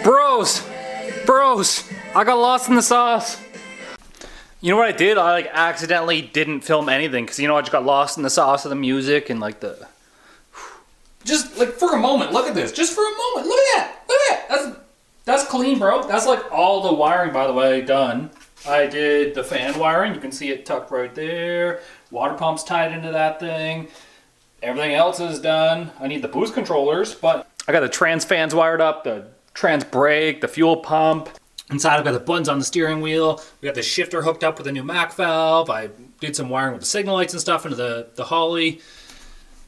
Bros, I got lost in the sauce. You know what I did? I like accidentally didn't film anything because you know I just got lost in the sauce of the music and like the. Just like for a moment, look at this. Just for a moment, look at that. Look at that. That's clean, bro. That's like all the wiring, by the way, done. I did the fan wiring. You can see it tucked right there. Water pump's tied into that thing. Everything else is done. I need the boost controllers, but I got the trans fans wired up, the trans brake, the fuel pump. Inside I've got the buttons on the steering wheel. We got the shifter hooked up with a new Mac valve. I did some wiring with the signal lights and stuff into the Holly.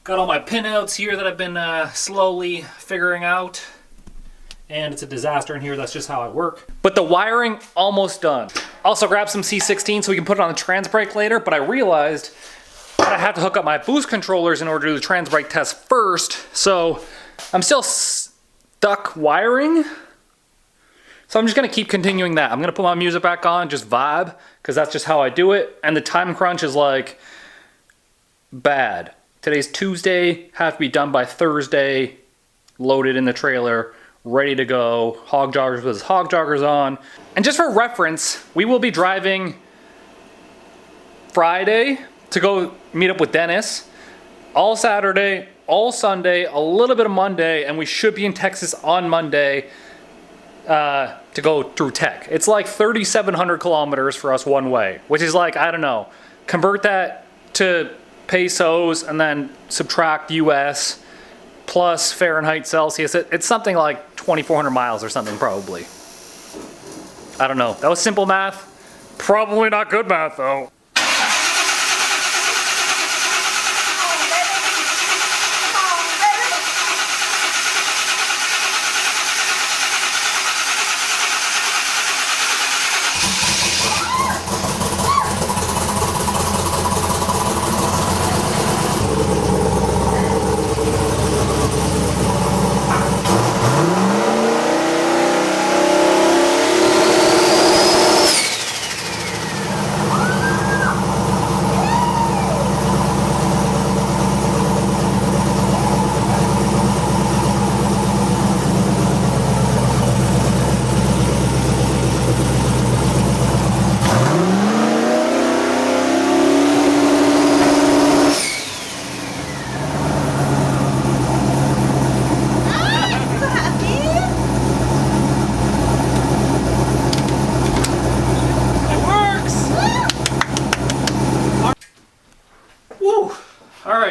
Got all my pinouts here that I've been slowly figuring out. And it's a disaster in here, that's just how I work. But the wiring, almost done. Also grabbed some C16 so we can put it on the trans brake later, but I realized that I have to hook up my boost controllers in order to do the trans brake test first. So I'm still stuck wiring. So I'm just gonna keep continuing that. I'm gonna put my music back on, just vibe, because that's just how I do it. And the time crunch is like bad. Today's Tuesday, have to be done by Thursday, loaded in the trailer, ready to go. Hog joggers with his hog joggers on. And just for reference, we will be driving Friday to go meet up with Dennis, all Saturday, all Sunday, a little bit of Monday, and we should be in Texas on Monday to go through tech. It's like 3,700 kilometers for us one way, which is like, I don't know, convert that to pesos and then subtract US plus Fahrenheit Celsius. It's something like 2,400 miles or something probably. I don't know. That was simple math. Probably not good math though.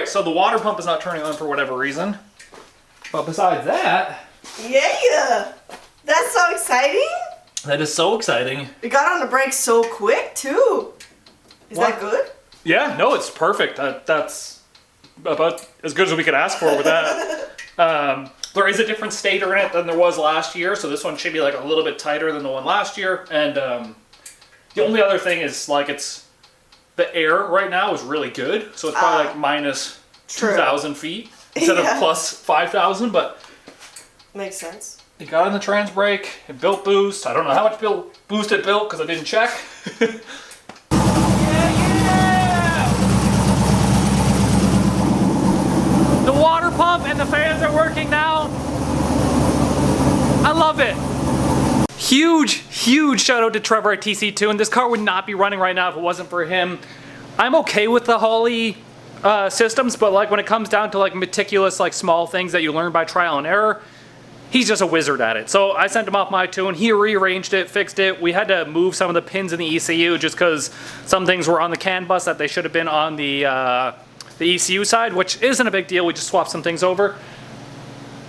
So the water pump is not turning on for whatever reason. But besides that... Yeah! That's so exciting! That is so exciting. It got on the brakes so quick too. Is that good? Yeah, no, it's perfect. That's about as good as we could ask for with that. There is a different stator in it than there was last year, so this one should be like a little bit tighter than the one last year. And the only other thing is like the air right now is really good, so it's probably like minus 2,000 feet instead of plus 5,000, but makes sense. It got in the trans brake, it built boost. I don't know how much boost it built because I didn't check. The water pump and the fans are working now. I love it. Huge shout out to Trevor at TC2, and this car would not be running right now if it wasn't for him. I'm okay with the Holly systems, but like when it comes down to like meticulous like small things that you learn by trial and error, he's just a wizard at it. So I sent him off my tune, he rearranged it, fixed it. We had to move some of the pins in the ECU just because some things were on the CAN bus that they should have been on the ECU side, which isn't a big deal. We just swapped some things over.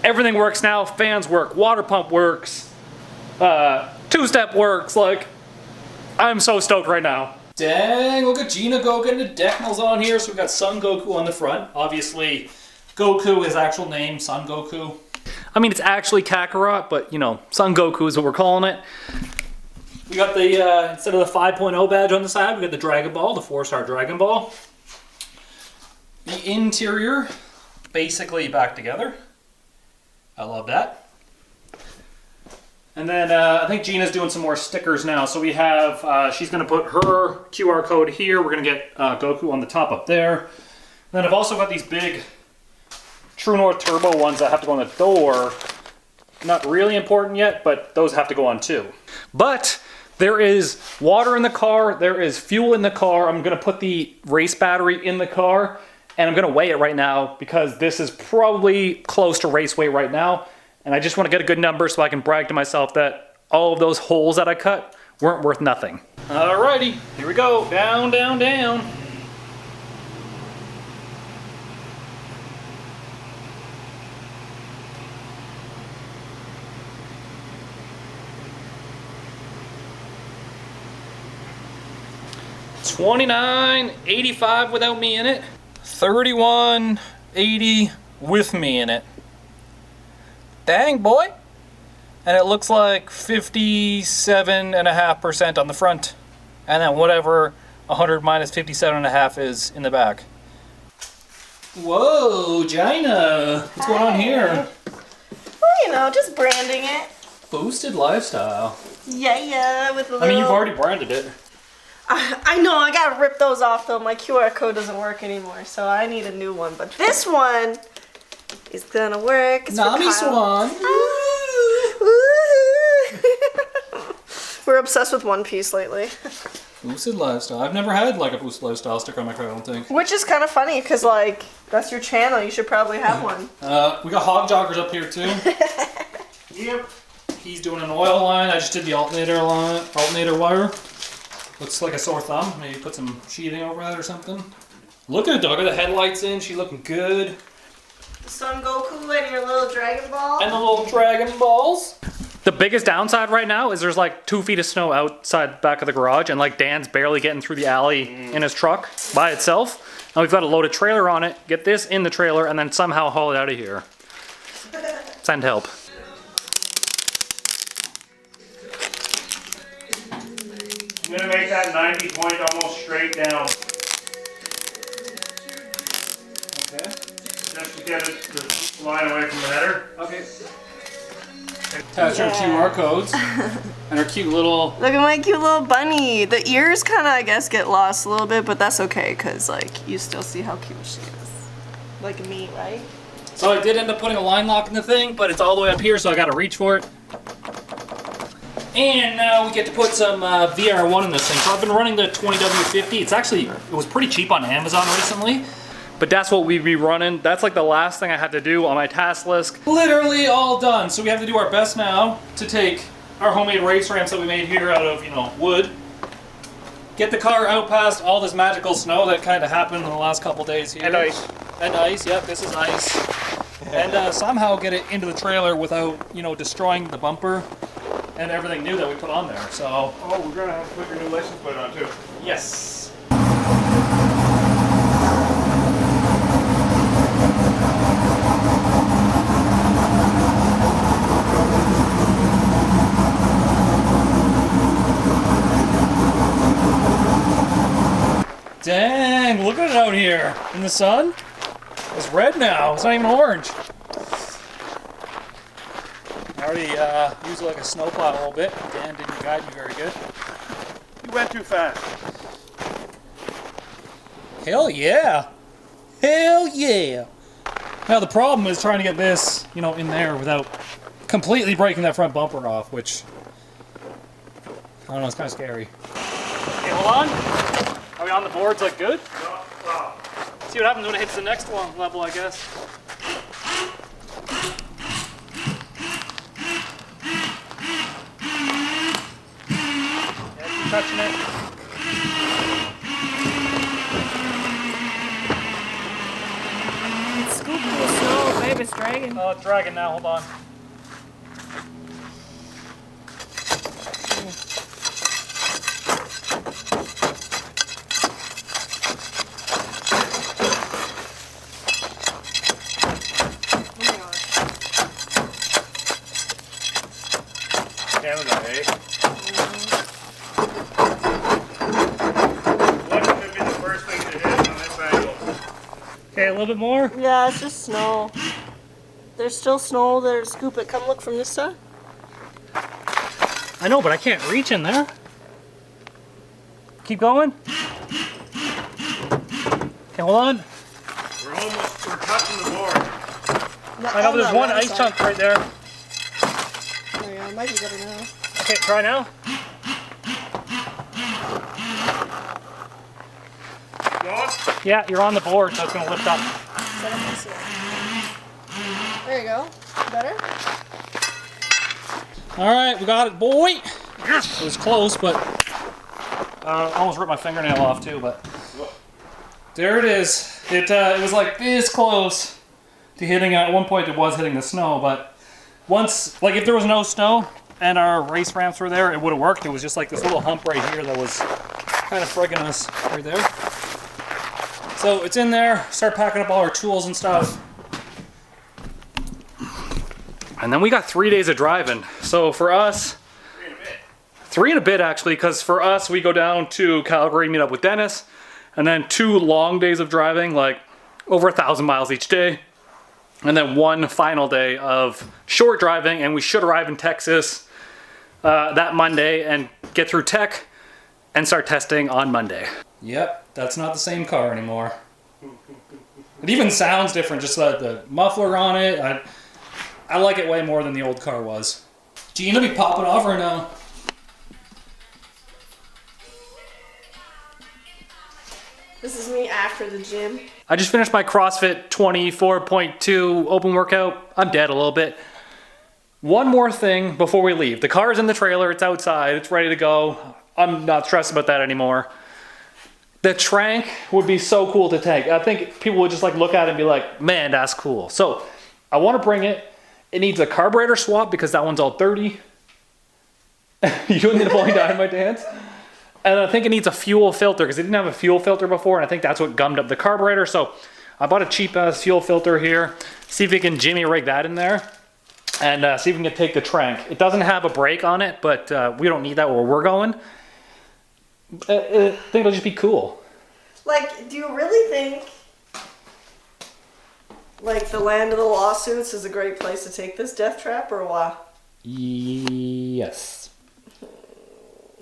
Everything works now, fans work, water pump works. Two-step works, like, I'm so stoked right now. Dang, look at Gina go getting the decimals on here. So we've got Son Goku on the front. Obviously, Goku, his actual name, Son Goku. I mean, it's actually Kakarot, but, you know, Son Goku is what we're calling it. We got the, instead of the 5.0 badge on the side, we got the Dragon Ball, the 4-star Dragon Ball. The interior, basically back together. I love that. And then I think Gina's doing some more stickers now. So we have, she's going to put her QR code here. We're going to get Goku on the top up there. And then I've also got these big True North Turbo ones that have to go on the door. not really important yet, but those have to go on too. But there is water in the car, there is fuel in the car. I'm gonna put the race battery in the car, and I'm gonna weigh it right now because this is probably close to race weight right now. And I just wanna get a good number so I can brag to myself that all of those holes that I cut weren't worth nothing. Alrighty, here we go. Down, down, down. $29.85 without me in it. $31.80 with me in it. Dang, boy. And it looks like 57.5% on the front. And then whatever 100 minus 57.5 is in the back. Whoa, Gina. What's going on here? Well, you know, just branding it. Boosted lifestyle. Yeah, with a little... I mean, you've already branded it. I know, I gotta rip those off though. My QR code doesn't work anymore, so I need a new one. But this one is gonna work. It's Nami Swan. We're obsessed with One Piece lately. Boosted lifestyle. I've never had like a boosted lifestyle sticker on my car, I don't think. Which is kind of funny, because like, that's your channel. You should probably have one. We got hog joggers up here too. Yep. He's doing an oil line. I just did the alternator wire. Looks like a sore thumb. Maybe put some sheathing over that or something. Look at it, dog. Got the headlights in. She looking good. The Son Goku and your little Dragon Ball. And the little Dragon Balls. The biggest downside right now is there's like 2 feet of snow outside back of the garage, and like Dan's barely getting through the alley in his truck by itself. And we've got to load a trailer on it, get this in the trailer, and then somehow haul it out of here. Send help. I'm gonna make that 90 point almost straight down. Okay. Just to get it to line away from the header. Okay. Attach our QR codes and our cute little... Look at my cute little bunny. The ears kind of, I guess, get lost a little bit, but that's okay, because, like, you still see how cute she is. Like me, right? So I did end up putting a line lock in the thing, but it's all the way up here, so I gotta reach for it. And now we get to put some VR1 in this thing. So I've been running the 20W50. It was pretty cheap on Amazon recently. But that's what we'd be running. That's like the last thing I had to do on my task list. Literally all done. So we have to do our best now to take our homemade race ramps that we made here out of, wood. Get the car out past all this magical snow that kind of happened in the last couple days here. And ice. And ice, yep, this is ice. And somehow get it into the trailer without, destroying the bumper and everything new that we put on there, so... Oh, we're gonna have to put your new license plate on too. Yes. Dang, look at it out here in the sun. It's red now, it's not even orange. I already used it like a snowplow a little bit. Dan didn't guide me very good. You went too fast. Hell yeah! Hell yeah! Now the problem is trying to get this, in there without completely breaking that front bumper off, which, I don't know, it's kind of scary. Okay, hold on. Are we on the boards like good? See what happens when it hits the next one level, I guess. Touching it. It's scooped in the snow, babe. It's dragging. Oh, it's dragging now. Hold on. Canada, eh? Okay, a little bit more. Yeah, it's just snow. There's still snow there. Scoop it. Come look from this side. I know, but I can't reach in there. Keep going. Okay, hold on. We're touching the board. I know there's one ice chunk right there. might be better now. Okay, try now. Yeah, you're on the board, so it's gonna lift up. Set up this here. There you go. Better? All right, we got it, boy. It was close, but almost ripped my fingernail off too. But there it is. It was like this close to hitting. At one point, it was hitting the snow, but once, like, if there was no snow and our race ramps were there, it would have worked. It was just like this little hump right here that was kind of frigging us right there. So it's in there. Start packing up all our tools and stuff. And then we got 3 days of driving. So for us, 3 and a bit actually, because for us, we go down to Calgary, meet up with Dennis, and then 2 long days of driving, like over 1,000 miles each day. And then 1 final day of short driving, and we should arrive in Texas that Monday and get through tech and start testing on Monday. Yep, that's not the same car anymore. It even sounds different, just like the muffler on it. I like it way more than the old car was. Gina be popping off right now. This is me after the gym. I just finished my CrossFit 24.2 open workout. I'm dead a little bit. One more thing before we leave. The car's in the trailer, it's outside, it's ready to go. I'm not stressed about that anymore. The Trank would be so cool to take. I think people would just like look at it and be like, man, that's cool. So I want to bring it. It needs a carburetor swap because that one's all dirty. You don't need a Blowing Dynamite dance. And I think it needs a fuel filter because it didn't have a fuel filter before, and I think that's what gummed up the carburetor. So I bought a cheap ass fuel filter here. See if we can jimmy rig that in there and see if we can take the Trank. It doesn't have a brake on it, but we don't need that where we're going. I think it'll just be cool. Like, do you really think, like, the land of the lawsuits is a great place to take this death trap, or what? Yes.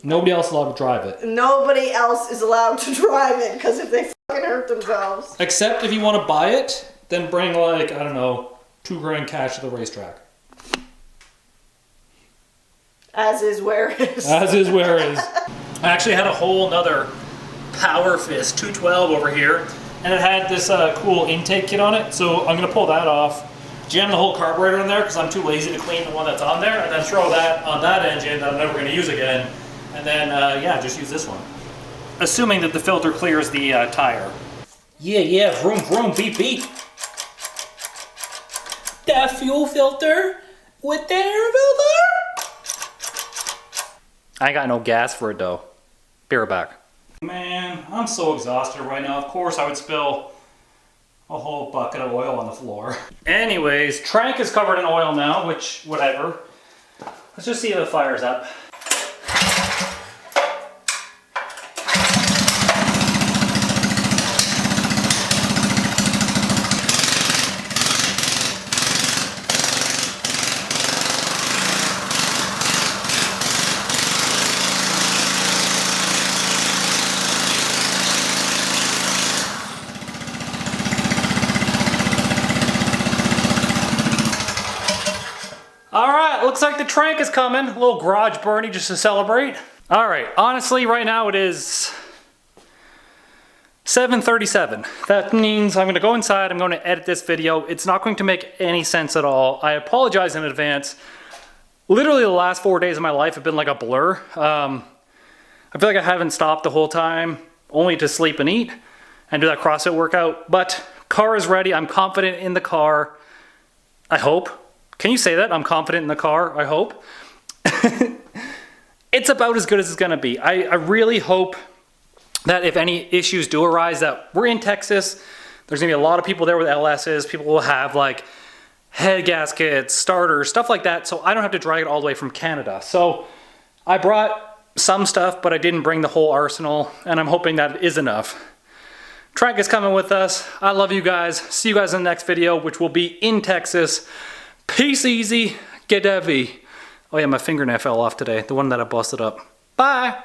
Nobody else is allowed to drive it. Nobody else is allowed to drive it, because if they fucking hurt themselves. Except if you want to buy it, then bring like, I don't know, $2 grand cash to the racetrack. As is where is. As is where is. I actually had a whole nother Power Fist 212 over here, and it had this cool intake kit on it, so I'm going to pull that off, jam the whole carburetor in there because I'm too lazy to clean the one that's on there, and then throw that on that engine that I'm never going to use again, and then, yeah, just use this one. Assuming that the filter clears the tire. Yeah, vroom, vroom, beep, beep. That fuel filter with the air filter? I ain't got no gas for it though. Be right back. Man, I'm so exhausted right now. Of course I would spill a whole bucket of oil on the floor. Anyways, Trank is covered in oil now, which, whatever. Let's just see if the fire's up. Alright, looks like the Trank is coming. A little garage Bernie just to celebrate. Alright, honestly right now it is 7:37. That means I'm going to go inside, I'm going to edit this video. It's not going to make any sense at all. I apologize in advance. Literally the last 4 days of my life have been like a blur. I feel like I haven't stopped the whole time, only to sleep and eat and do that CrossFit workout. But car is ready. I'm confident in the car. I hope. Can you say that? I'm confident in the car, I hope. It's about as good as it's gonna be. I really hope that if any issues do arise, that we're in Texas, there's gonna be a lot of people there with LSs, people will have like head gaskets, starters, stuff like that, so I don't have to drag it all the way from Canada. So I brought some stuff, but I didn't bring the whole arsenal, and I'm hoping that is enough. Trike is coming with us. I love you guys. See you guys in the next video, which will be in Texas. Peace easy, get heavy. Oh yeah, my fingernail fell off today, the one that I busted up. Bye.